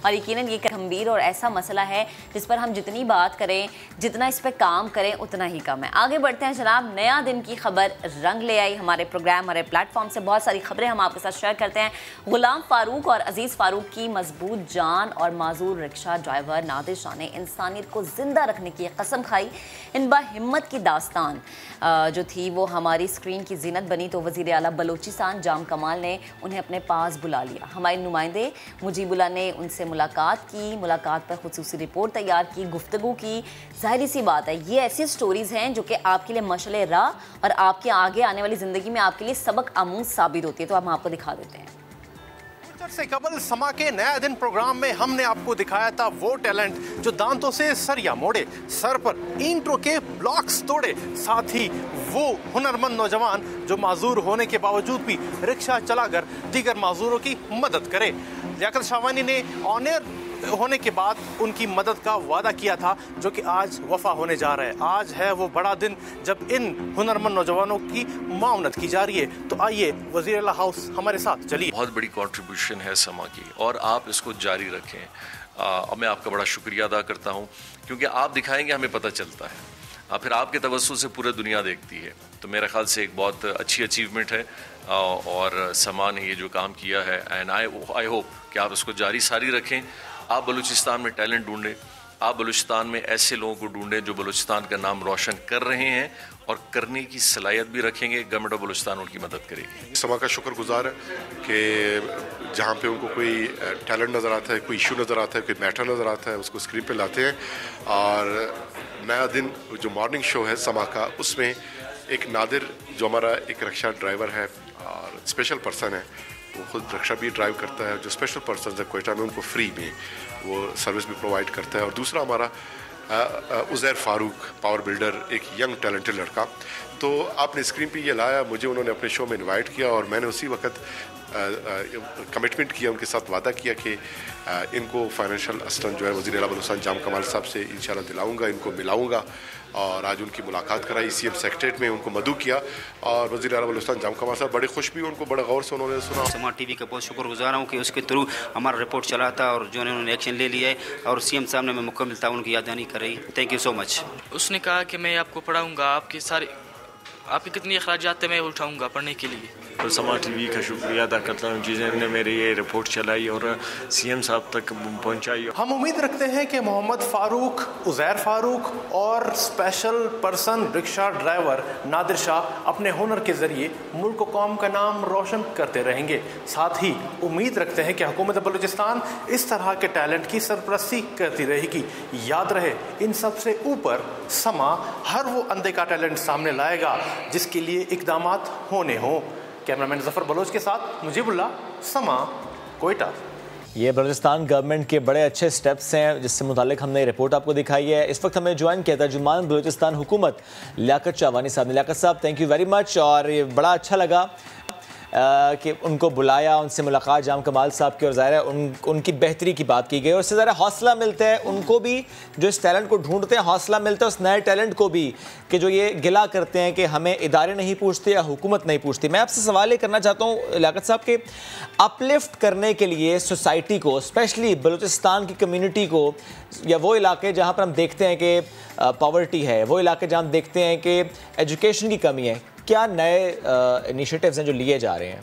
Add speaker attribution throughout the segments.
Speaker 1: اور یقیناً یہ گمبھیر اور ایسا مسئلہ ہے جس پر ہم جتنی بات کریں، جتنا اس پہ کام کریں اتنا ہی کم ہے۔ آگے بڑھتے ہیں جناب، نیا دن کی خبر رنگ لے آئی ہمارے پروگرام، ہمارے پلیٹ فارم سے بہت ساری خبریں ہم آپ کے ساتھ شیئر کرتے ہیں۔ غلام فاروق اور عزیز فاروق کی مضبوط جان اور معذور رکشہ ڈرائیور نادر شاہ نے انسانیت کو زندہ رکھنے کی قسم کھائی۔ ان با ہمت کی داستان جو تھی وہ ہماری اسکرین کی زینت بنی تو وزیر اعلیٰ بلوچستان جام کمال نے انہیں اپنے پاس بلا لیا۔ ہمارے نمائندے مجیب اللہ نے ان سے ملاقات کی، ملاقات پر خصوصی رپورٹ تیار کی، گفتگو کی۔ ظاہری سی بات ہے یہ ایسی سٹوریز ہیں جو کہ آپ کے لیے مشعل راہ اور آپ کے آگے آنے والی زندگی میں آپ کے لیے سبق آموز ثابت ہوتی ہے، تو ہم آپ کو دکھا دیتے ہیں۔
Speaker 2: سے قبل سما کے نیا دن پروگرام میں ہم نے آپ کو دکھایا تھا وہ ٹیلنٹ جو دانتوں سے سریا موڑے، سر پر اینٹوں کے بلاکس توڑے، ساتھ ہی وہ ہنرمند نوجوان جو معذور ہونے کے باوجود بھی رکشہ چلا کر دیگر معذوروں کی مدد کرے۔ لیاقت شاہوانی نے آن ایئر ہونے کے بعد ان کی مدد کا وعدہ کیا تھا جو کہ آج وفا ہونے جا رہا ہے۔ آج ہے وہ بڑا دن جب ان ہنرمند نوجوانوں کی معاونت کی جا رہی ہے۔ تو آئیے وزیر اعلیٰ ہاؤس ہمارے ساتھ چلیے۔
Speaker 3: بہت بڑی کنٹریبیوشن ہے سما کی اور آپ اس کو جاری رکھیں۔ اور میں آپ کا بڑا شکریہ ادا کرتا ہوں کیونکہ آپ دکھائیں گے ہمیں پتہ چلتا ہے، پھر آپ کے توسط سے پورے دنیا دیکھتی ہے۔ تو میرے خیال سے ایک بہت اچھی اچیومنٹ ہے اور سما نے یہ جو کام کیا ہے، اینڈ آئی ہوپ کہ آپ اس کو جاری ساری رکھیں۔ آپ بلوچستان میں ٹیلنٹ ڈھونڈیں، آپ بلوچستان میں ایسے لوگوں کو ڈھونڈیں جو بلوچستان کا نام روشن کر رہے ہیں اور کرنے کی صلاحیت بھی رکھیں گے۔ گورنمنٹ آف بلوچستان ان کی مدد کرے گی۔
Speaker 4: سما کا شکر گزار ہے کہ جہاں پہ ان کو کوئی ٹیلنٹ نظر آتا ہے، کوئی ایشو نظر آتا ہے، کوئی میٹر نظر آتا ہے، اس کو اسکرین پہ لاتے ہیں۔ اور نیا دن جو مارننگ شو ہے سما کا، اس میں ایک نادر جو ہمارا ایک رکشہ ڈرائیور ہے اور اسپیشل پرسن ہے، وہ خود رکشہ بھی ڈرائیو کرتا ہے، جو اسپیشل پرسنز ہے کوئٹہ میں ان کو فری میں وہ سروس بھی پرووائڈ کرتا ہے۔ اور دوسرا ہمارا عزیر فاروق پاور بلڈر، ایک ینگ ٹیلنٹڈ لڑکا۔ تو آپ نے اسکرین پہ یہ لایا، مجھے انہوں نے اپنے شو میں انوائٹ کیا اور میں نے اسی وقت کمٹمنٹ کیا، ان کے ساتھ وعدہ کیا کہ ان کو فائنینشیل اسسٹنٹ جو ہے وزیر اعلیٰ بلوچستان جام کمال صاحب سے انشاءاللہ دلاؤں گا، ان کو ملاؤں گا۔ اور آج ان کی ملاقات کرائی سی ایم سیکریٹریٹ میں، ان کو مدعو کیا اور وزیر اعلیٰ بلوچستان جام کمال صاحب بڑے خوش بھی، ان کو بڑے غور سے انہوں نے سنا۔
Speaker 5: سما ٹی وی کا بہت شکر گزار ہوں کہ اس کے تھرو ہمارا رپورٹ چلا تھا اور جو انہوں نے ایکشن لے لیا ہے اور سی ایم صاحب نے میں مکمل تعاون کی یاددہانی کر رہی۔ تھینک یو سو مچ۔
Speaker 6: اس نے کہا کہ میں آپ کو پڑھاؤں گا، آپ کے کتنی اخراجات ہیں میں اٹھاؤں گا پڑھنے کے لیے۔
Speaker 3: تو سما ٹی وی کا شکریہ ادا کرتا ہوں جنہوں نے میری یہ رپورٹ چلائی اور سی ایم صاحب تک پہنچائی۔
Speaker 2: ہم امید رکھتے ہیں کہ محمد فاروق، عزیر فاروق اور اسپیشل پرسن رکشہ ڈرائیور نادر شاہ اپنے ہنر کے ذریعے ملک و قوم کا نام روشن کرتے رہیں گے۔ ساتھ ہی امید رکھتے ہیں کہ حکومت بلوچستان اس طرح کے ٹیلنٹ کی سرپرستی کرتی رہے گی۔ یاد رہے ان سب سے اوپر سما ہر وہ اندھے کا ٹیلنٹ سامنے لائے گا جس کے لیے اقدامات ہونے ہوں۔ کیمرامین ظفر بلوچ کے ساتھ مجیب اللہ، سما، کوئٹہ۔
Speaker 7: یہ بلوچستان گورنمنٹ کے بڑے اچھے سٹیپس ہیں جس سے متعلق ہم نے رپورٹ آپ کو دکھائی ہے۔ اس وقت ہمیں جوائن کیا ترجمان بلوچستان حکومت لیاقت شاہوانی صاحب نے۔ لیاقت صاحب تھینک یو ویری مچ، اور یہ بڑا اچھا لگا کہ ان کو بلایا، ان سے ملاقات جام کمال صاحب کی، اور ظاہر ہے ان کی بہتری کی بات کی گئی اور اس سے ظاہر حوصلہ ملتا ہے ان کو بھی جو اس ٹیلنٹ کو ڈھونڈتے ہیں، حوصلہ ملتا ہے اس نئے ٹیلنٹ کو بھی کہ جو یہ گلا کرتے ہیں کہ ہمیں ادارے نہیں پوچھتے یا حکومت نہیں پوچھتی۔ میں آپ سے سوال یہ کرنا چاہتا ہوں لیاقت صاحب کہ اپ لفٹ کرنے کے لیے سوسائٹی کو، اسپیشلی بلوچستان کی کمیونٹی کو، یا وہ علاقے جہاں پر ہم دیکھتے ہیں کہ پاورٹی ہے، وہ علاقے جہاں ہم دیکھتے ہیں کہ ایجوکیشن کی کمی ہے، کیا نئے انیشیٹیوز ہیں جو لیے جا رہے ہیں؟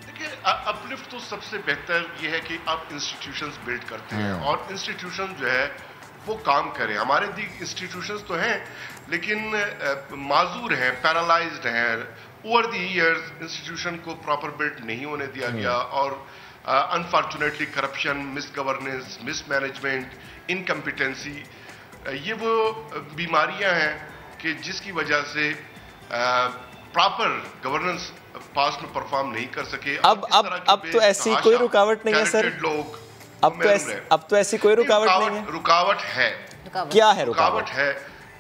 Speaker 4: دیکھیں، اپلفٹ تو سب سے بہتر یہ ہے کہ آپ انسٹیٹیوشنز بلڈ کرتے ہیں اور انسٹیٹیوشن جو ہے وہ کام کریں۔ ہمارے انسٹیٹیوشنز تو ہیں لیکن معذور ہیں، پیرالائزڈ ہیں۔ اوور دی ایئرز انسٹیٹیوشن کو پراپر بلڈ نہیں ہونے دیا گیا اور انفارچونیٹلی کرپشن، مس گورننس، مس مینجمنٹ، انکمپیٹنسی، یہ وہ بیماریاں ہیں کہ جس کی وجہ سے پراپر گورننس پاس میں پرفارم نہیں کر سکے۔
Speaker 7: اب تو ایسی کوئی رکاوٹ نہیں ہے سر؟ اب تو ایسی کوئی رکاوٹ نہیں ہے؟
Speaker 4: رکاوٹ ہے۔
Speaker 7: کیا ہے
Speaker 4: رکاوٹ؟ ہے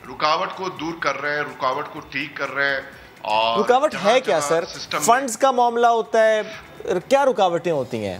Speaker 4: رکاوٹ کو دور کر رہے ہیں، رکاوٹ کو ٹھیک کر رہے ہیں۔ اور
Speaker 7: رکاوٹ ہے کیا سر؟ فنڈز کا معاملہ ہوتا ہے، کیا رکاوٹیں ہوتی ہیں؟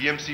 Speaker 4: BMC